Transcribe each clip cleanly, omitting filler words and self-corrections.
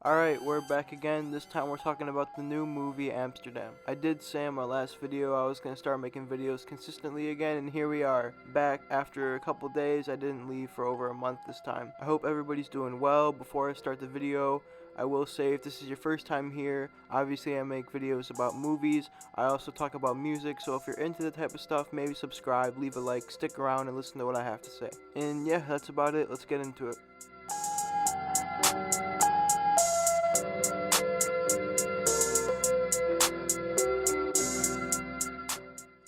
Alright, we're back again. This time we're talking about the new movie Amsterdam. I did say in my last video I was going to start making videos consistently again, and here we are, back after a couple days. I didn't leave for over a month this time. I hope everybody's doing well. Before I start the video, I will say if this is your first time here, obviously I make videos about movies. I also talk about music, so if you're into the type of stuff, maybe subscribe, leave a like, stick around and listen to what I have to say. And yeah, that's about it. Let's get into it.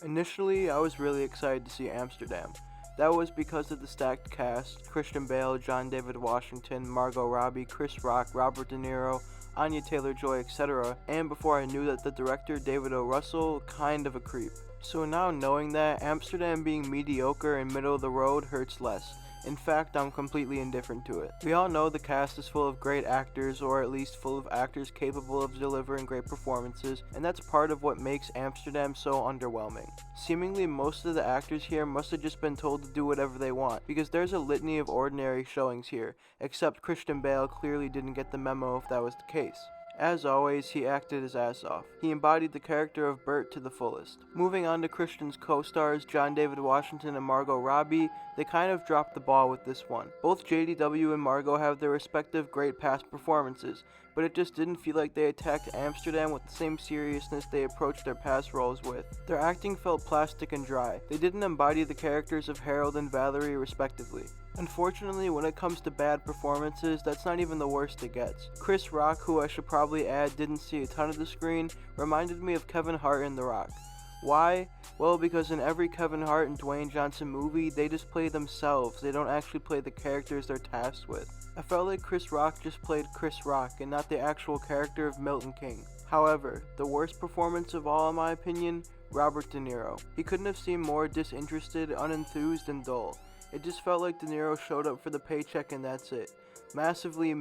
Initially, I was really excited to see Amsterdam. That was because of the stacked cast: Christian Bale, John David Washington, Margot Robbie, Chris Rock, Robert De Niro, Anya Taylor-Joy, etc. And before I knew that the director, David O. Russell, kind of a creep. So now knowing that, Amsterdam being mediocre and middle of the road hurts less. In fact, I'm completely indifferent to it. We all know the cast is full of great actors, or at least full of actors capable of delivering great performances, and that's part of what makes Amsterdam so underwhelming. Seemingly most of the actors here must have just been told to do whatever they want, because there's a litany of ordinary showings here, except Christian Bale clearly didn't get the memo if that was the case. As always, he acted his ass off. He embodied the character of Bert to the fullest. Moving on to Christian's co-stars, John David Washington and Margot Robbie, they kind of dropped the ball with this one. Both JDW and Margot have their respective great past performances, but it just didn't feel like they attacked Amsterdam with the same seriousness they approached their past roles with. Their acting felt plastic and dry. They didn't embody the characters of Harold and Valerie respectively. Unfortunately, when it comes to bad performances, that's not even the worst it gets. Chris Rock, who I should probably add didn't see a ton of the screen, reminded me of Kevin Hart in The Rock. Why? Well, because in every Kevin Hart and Dwayne Johnson movie, they just play themselves. They don't actually play the characters they're tasked with. I felt like Chris Rock just played Chris Rock and not the actual character of Milton King. However, the worst performance of all in my opinion, Robert De Niro. He couldn't have seemed more disinterested, unenthused, and dull. It just felt like De Niro showed up for the paycheck and that's it. Massively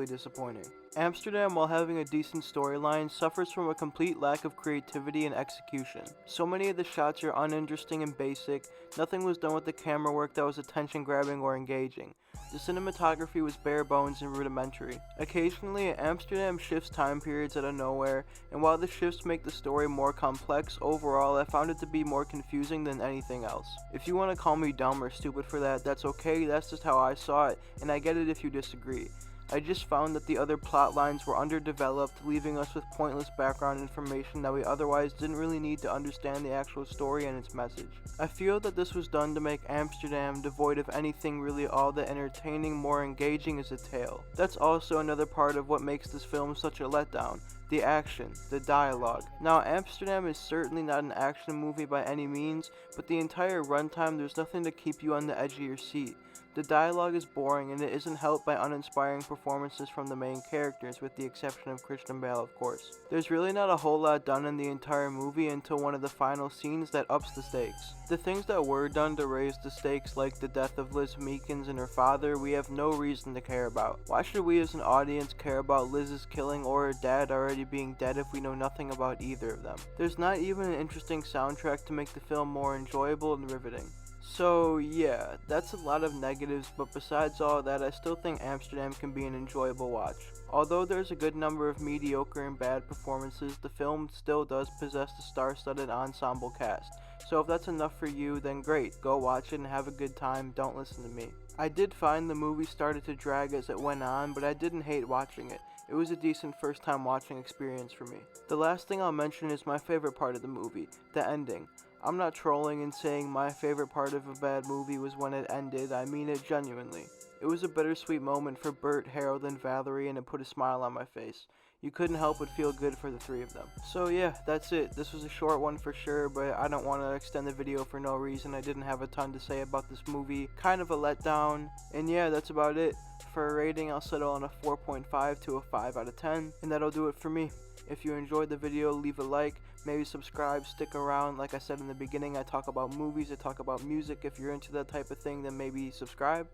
disappointing. Amsterdam, while having a decent storyline, suffers from a complete lack of creativity and execution. So many of the shots are uninteresting and basic. Nothing was done with the camera work that was attention grabbing or engaging. The cinematography was bare bones and rudimentary. Occasionally, Amsterdam shifts time periods out of nowhere, and while the shifts make the story more complex, overall I found it to be more confusing than anything else. If you want to call me dumb or stupid for that, that's okay, that's just how I saw it, and I get it if you disagree. I just found that the other plot lines were underdeveloped, leaving us with pointless background information that we otherwise didn't really need to understand the actual story and its message. I feel that this was done to make Amsterdam devoid of anything really all that entertaining, more engaging as a tale. That's also another part of what makes this film such a letdown. The action, the dialogue. Now, Amsterdam is certainly not an action movie by any means, but the entire runtime there's nothing to keep you on the edge of your seat. The dialogue is boring and it isn't helped by uninspiring performances from the main characters, with the exception of Christian Bale, of course. There's really not a whole lot done in the entire movie until one of the final scenes that ups the stakes. The things that were done to raise the stakes, like the death of Liz Meekins and her father, we have no reason to care about. Why should we as an audience care about Liz's killing or her dad already being dead if we know nothing about either of them? There's not even an interesting soundtrack to make the film more enjoyable and riveting. So yeah, that's a lot of negatives, but besides all that, I still think Amsterdam can be an enjoyable watch. Although there's a good number of mediocre and bad performances, the film still does possess the star-studded ensemble cast. So if that's enough for you, then great, go watch it and have a good time, don't listen to me. I did find the movie started to drag as it went on, but I didn't hate watching it. It was a decent first time watching experience for me. The last thing I'll mention is my favorite part of the movie, the ending. I'm not trolling and saying my favorite part of a bad movie was when it ended, I mean it genuinely. It was a bittersweet moment for Bert, Harold, and Valerie, and it put a smile on my face. You couldn't help but feel good for the three of them. So yeah, that's it. This was a short one for sure, but I don't want to extend the video for no reason. I didn't have a ton to say about this movie. Kind of a letdown. And yeah, that's about it. For a rating, I'll settle on a 4.5 to a 5 out of 10, and that'll do it for me. If you enjoyed the video, leave a like, maybe subscribe, stick around. Like I said in the beginning, I talk about movies, I talk about music. If you're into that type of thing, then maybe subscribe.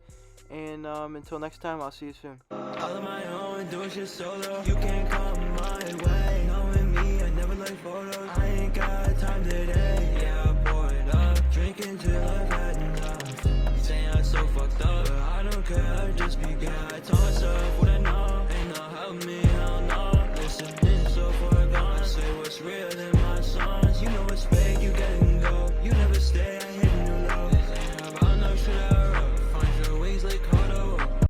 And until next time, I'll see you soon. All of my own, doing shit solo. You can't come my way. Knowing me, I never like photos. I ain't got time today. Yeah, I pour it up, drinking till I've had enough. Saying I'm so fucked up, but I don't care, just be good. I told myself what I know, ain't no help me. you know it's